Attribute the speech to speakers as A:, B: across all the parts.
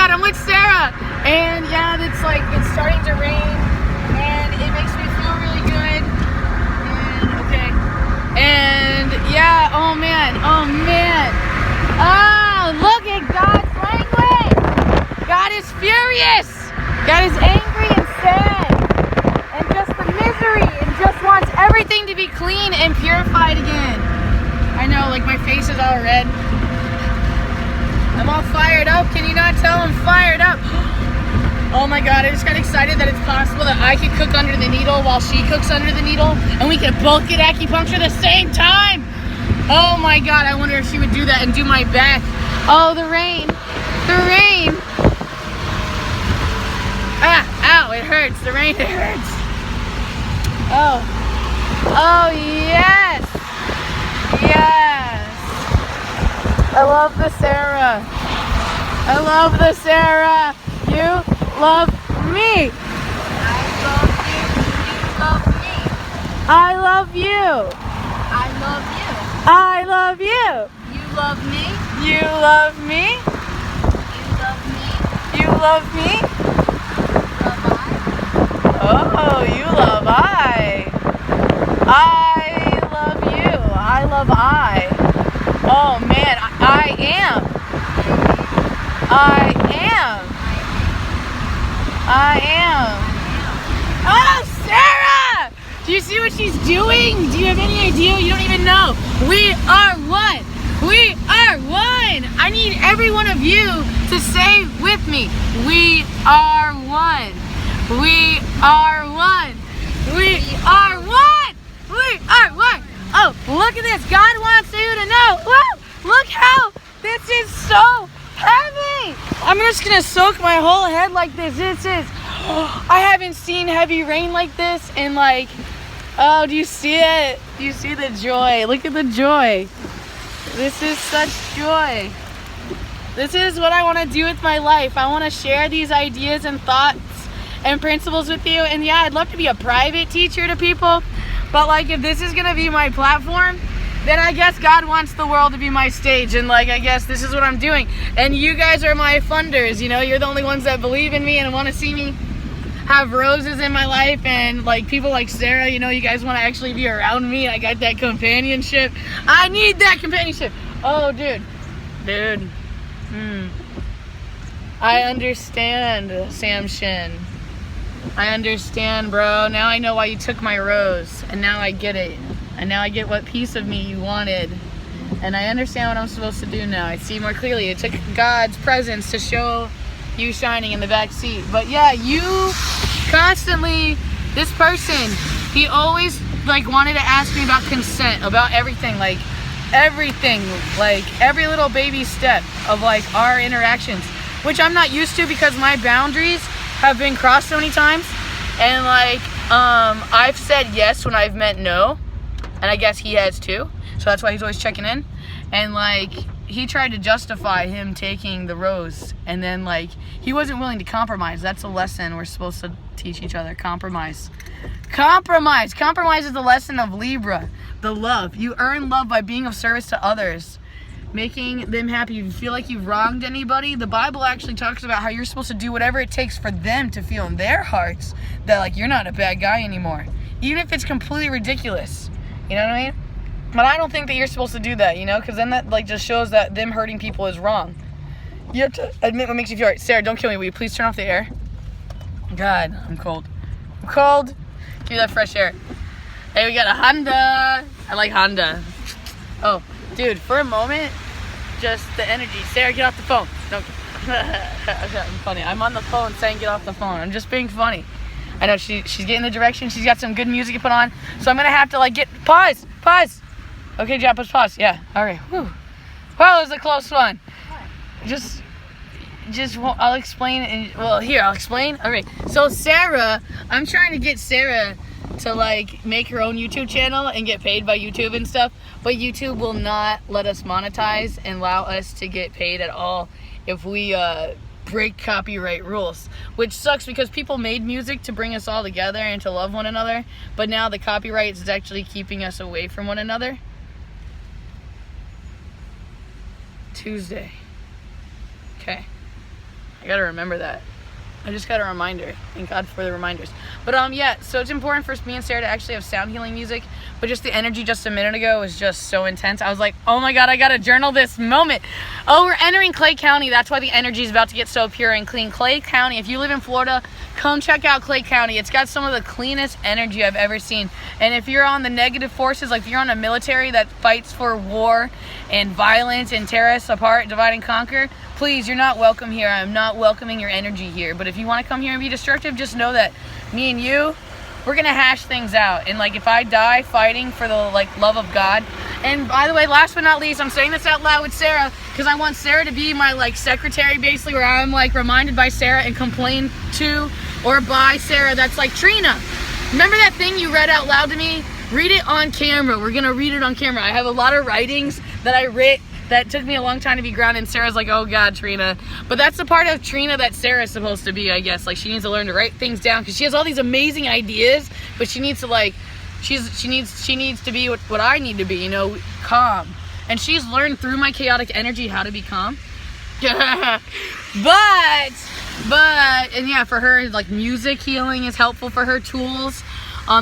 A: God, I'm with Sarah. And yeah, it's like, it's starting to rain. And it makes me feel really good. And, okay. And yeah, oh man. Oh, look at God's language. God is furious. God is angry and sad. And just the misery. And just wants everything to be clean and purified again. I know, like my face is all red. I'm all fired up. Can you not tell I'm fired up? Oh my God, I just got excited that it's possible that I could cook under the needle while she cooks under the needle, and we could both get acupuncture at the same time. Oh my God, I wonder if she would do that and do my back. Oh, the rain. The rain. Ah, ow, it hurts. The rain, it hurts. Oh. Oh, yes. Yes. I love the Sarah. I love the Sarah. You love me. I love you. You love me. I love you. I love you. I love you. You love me. You love me. You love me. You love me. Love I. Oh, you love I. I love you. I love I. Oh man, I am. I am. I am. Oh, Sarah! Do you see what she's doing? Do you have any idea? You don't even know. We are one. We are one. I need every one of you to say with me, we are one. We are one. We are one. We are one. Oh, look at this. God wants you to know. Whoa, look how this is so heavy. I'm just going to soak my whole head like this. I haven't seen heavy rain like this in like, oh, do you see it? Do you see the joy? Look at the joy. This is such joy. This is what I want to do with my life. I want to share these ideas and thoughts and principles with you. And yeah, I'd love to be a private teacher to people. But like, if this is going to be my platform, then I guess God wants the world to be my stage. And like, I guess this is what I'm doing. And you guys are my funders. You know, you're the only ones that believe in me and want to see me have roses in my life. And like people like Sarah, you know, you guys want to actually be around me. I got that companionship. I need that companionship. Oh, dude. I understand, Sam Shin. I understand, bro. Now I know why you took my rose. And now I get it. And now I get what piece of me you wanted. And I understand what I'm supposed to do now. I see more clearly. It took God's presence to show you shining in the back seat. But yeah, you constantly, this person, he always like wanted to ask me about consent, about everything, like every little baby step of like our interactions, which I'm not used to because my boundaries have been crossed so many times. And like, I've said yes when I've meant no. And I guess he has too. So that's why he's always checking in. And like, he tried to justify him taking the rose. And then like, he wasn't willing to compromise. That's a lesson we're supposed to teach each other. Compromise. Compromise. Compromise is the lesson of Libra. The love. You earn love by being of service to others. Making them happy. If you feel like you've wronged anybody, the Bible actually talks about how you're supposed to do whatever it takes for them to feel in their hearts that like, you're not a bad guy anymore. Even if it's completely ridiculous. You know what I mean? But I don't think that you're supposed to do that, you know? Because then that like just shows that them hurting people is wrong. You have to admit what makes you feel right. Sarah, don't kill me. Will you please turn off the air? God, I'm cold. I'm cold. Give me that fresh air. Hey, we got a Honda. I like Honda. Oh, dude, for a moment, just the energy. Sarah, get off the phone. Don't. I'm funny. I'm on the phone saying get off the phone. I'm just being funny. I know she's getting the direction. She's got some good music to put on. So I'm going to have to like pause. Okay, John, pause. Yeah. All right. Whew. Well, it was a close one. Just I'll explain. I'll explain. All right. So Sarah, I'm trying to get Sarah to like make her own YouTube channel and get paid by YouTube and stuff. But YouTube will not let us monetize and allow us to get paid at all if we break copyright rules, which sucks because people made music to bring us all together and to love one another, but now the copyright is actually keeping us away from one another. Tuesday. Okay. I gotta remember that. I just got a reminder. Thank God for the reminders. But yeah, so it's important for me and Sarah to actually have sound healing music. But just the energy just a minute ago was just so intense. I was like, oh my God, I gotta journal this moment. Oh, we're entering Clay County. That's why the energy is about to get so pure and clean. Clay County, if you live in Florida, come check out Clay County. It's got some of the cleanest energy I've ever seen. And if you're on the negative forces, like if you're on a military that fights for war and violence and tear us apart, divide and conquer, please, you're not welcome here. I'm not welcoming your energy here. But if you want to come here and be destructive, just know that me and you, we're going to hash things out. And like if I die fighting for the like love of God. And by the way, last but not least, I'm saying this out loud with Sarah because I want Sarah to be my like secretary, basically, where I'm like reminded by Sarah and complained to or by Sarah. That's like, Trina, remember that thing you read out loud to me? Read it on camera. We're going to read it on camera. I have a lot of writings that I writ that took me a long time to be grounded, and Sarah's like, oh God, Trina. But that's the part of Trina that Sarah's supposed to be, I guess. Like, she needs to learn to write things down because she has all these amazing ideas, but she needs to like, she needs to be what I need to be, you know, calm. And she's learned through my chaotic energy how to be calm. but and yeah, for her, like, music healing is helpful for her, tools.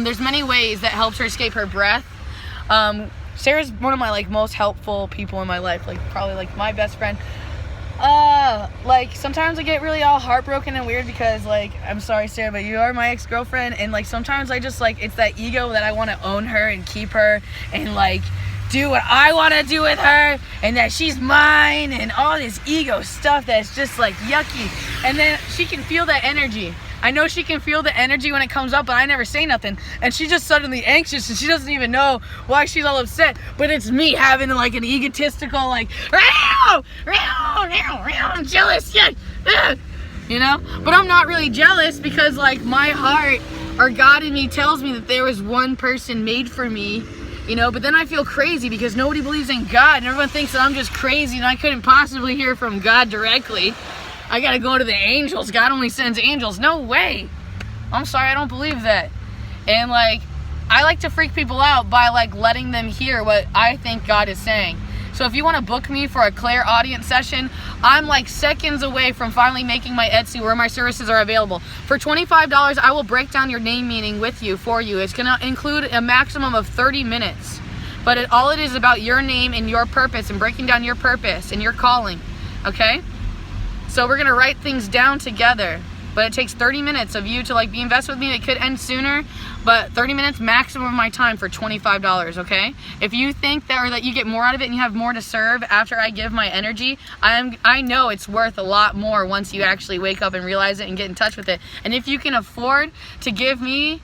A: There's many ways that helps her escape her breath. Sarah's one of my like most helpful people in my life, like probably like my best friend. Like sometimes I get really all heartbroken and weird because like, I'm sorry Sarah, but you are my ex-girlfriend, and like sometimes I just like, it's that ego that I want to own her and keep her and like do what I want to do with her and that she's mine and all this ego stuff that's just like yucky. And then she can feel that energy. I know she can feel the energy when it comes up, but I never say nothing. And she's just suddenly anxious and she doesn't even know why she's all upset. But it's me having like an egotistical like, I'm jealous, yeah, you know? But I'm not really jealous because like my heart or God in me tells me that there was one person made for me, you know? But then I feel crazy because nobody believes in God and everyone thinks that I'm just crazy and I couldn't possibly hear from God directly. I gotta go to the angels. God only sends angels. No way. I'm sorry, I don't believe that. And like, I like to freak people out by like letting them hear what I think God is saying. So if you want to book me for a Claire audience session, I'm like seconds away from finally making my Etsy where my services are available. For $25, I will break down your name meaning with you, for you. It's gonna include a maximum of 30 minutes. But all it is about your name and your purpose and breaking down your purpose and your calling, okay? So we're gonna write things down together, but it takes 30 minutes of you to like be invested with me. It could end sooner, but 30 minutes maximum of my time for $25, okay? If you think that, or that you get more out of it and you have more to serve after I give my energy, I know it's worth a lot more once you actually wake up and realize it and get in touch with it. And if you can afford to give me,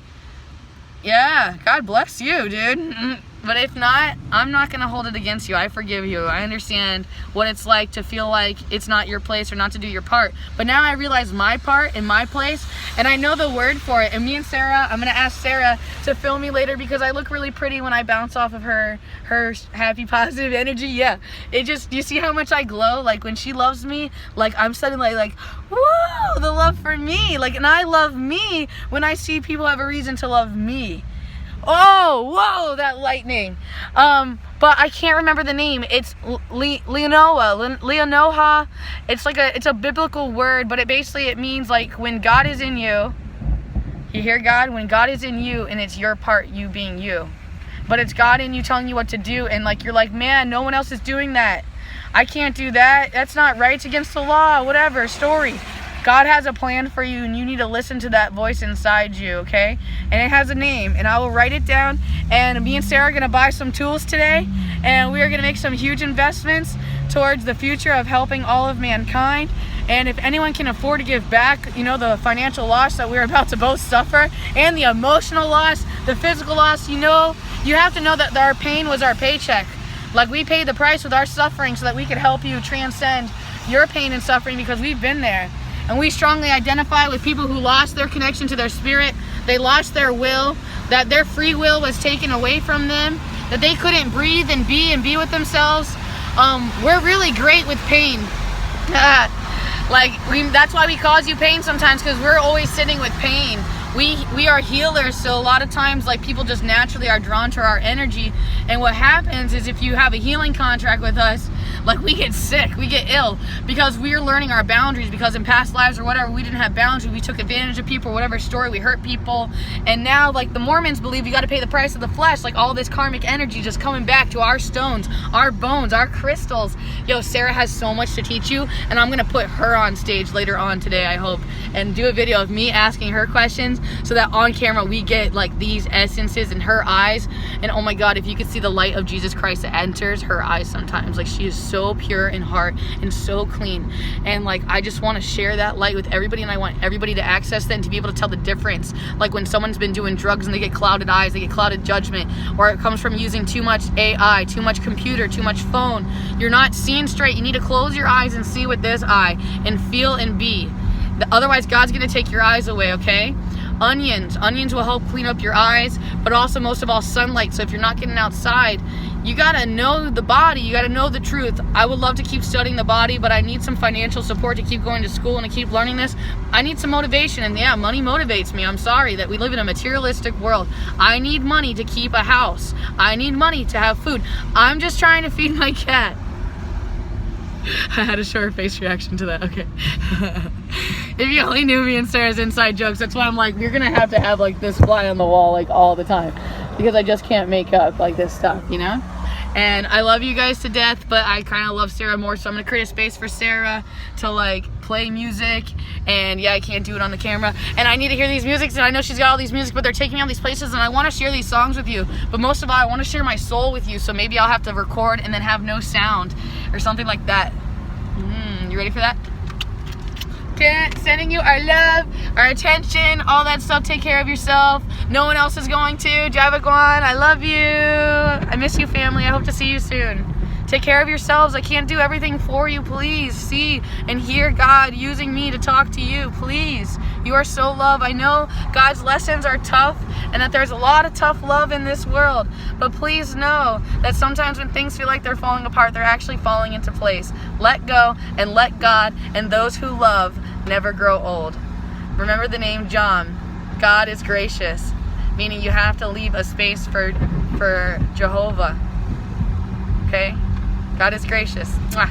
A: yeah, God bless you, dude. But if not, I'm not going to hold it against you. I forgive you. I understand what it's like to feel like it's not your place or not to do your part. But now I realize my part and my place, and I know the word for it. And me and Sarah, I'm going to ask Sarah to film me later because I look really pretty when I bounce off of her happy, positive energy. Yeah, it just, you see how much I glow? Like when she loves me, like I'm suddenly like, whoa, the love for me. Like, and I love me when I see people have a reason to love me. Oh, whoa, that lightning. But I can't remember the name. It's Leonoha. It's like it's a biblical word, but it means like when God is in you. You hear God? When God is in you and it's your part, you being you. But it's God in you telling you what to do, and like you're like, man, no one else is doing that. I can't do that. That's not right. It's against the law. Whatever. Story. God has a plan for you, and you need to listen to that voice inside you, okay? And it has a name, and I will write it down. And me and Sarah are going to buy some tools today, and we are going to make some huge investments towards the future of helping all of mankind. And if anyone can afford to give back, you know, the financial loss that we're about to both suffer, and the emotional loss, the physical loss, you know, you have to know that our pain was our paycheck. Like, we paid the price with our suffering so that we could help you transcend your pain and suffering, because we've been there. And we strongly identify with people who lost their connection to their spirit. They lost their will, that their free will was taken away from them, that they couldn't breathe and be with themselves. We're really great with pain. That's why we cause you pain sometimes, because we're always sitting with pain. We are healers, so a lot of times like people just naturally are drawn to our energy. And what happens is if you have a healing contract with us, Like, we get sick, we get ill because we're learning our boundaries, because in past lives or whatever, we didn't have boundaries, we took advantage of people, whatever story, we hurt people. And now, like, the Mormons believe you got to pay the price of the flesh, like all this karmic energy just coming back to our stones, our bones, our crystals. Yo, Sarah has so much to teach you, and I'm gonna put her on stage later on today, I hope, and do a video of me asking her questions so that on camera we get like these essences in her eyes. And oh my God, if you could see the light of Jesus Christ that enters her eyes sometimes, like, she is so pure in heart and so clean. And like, I just want to share that light with everybody, and I want everybody to access that and to be able to tell the difference. Like, when someone's been doing drugs and they get clouded eyes, they get clouded judgment, or it comes from using too much AI, too much computer, too much phone, you're not seeing straight. You need to close your eyes and see with this eye and feel and be. Otherwise, God's gonna take your eyes away, okay? Onions will help clean up your eyes, but also most of all sunlight. So if you're not getting outside, you gotta know the body, you gotta know the truth. I would love to keep studying the body, but I need some financial support to keep going to school and to keep learning this. I need some motivation, and yeah, money motivates me. I'm sorry that we live in a materialistic world. I need money to keep a house. I need money to have food. I'm just trying to feed my cat. I had a short face reaction to that. Okay. If you only knew me and Sarah's inside jokes, that's why I'm like, you're gonna have to have like this fly on the wall like all the time, because I just can't make up like this stuff, you know? And I love you guys to death, but I kind of love Sarah more, so I'm gonna create a space for Sarah to like play music. And yeah, I can't do it on the camera, and I need to hear these musics, and I know she's got all these music, but they're taking me all these places, and I want to share these songs with you, but most of all I want to share my soul with you. So maybe I'll have to record and then have no sound or something like that. You ready for that? Sending you our love, our attention, all that stuff. Take care of yourself. No one else is going to. Javagwan, I love you. I miss you, family. I hope to see you soon. Take care of yourselves. I can't do everything for you. Please see and hear God using me to talk to you. Please. You are so loved. I know God's lessons are tough and that there's a lot of tough love in this world. But please know that sometimes when things feel like they're falling apart, they're actually falling into place. Let go and let God, and those who love never grow old. Remember the name John. God is gracious, meaning you have to leave a space for Jehovah. Okay? God is gracious. Mwah.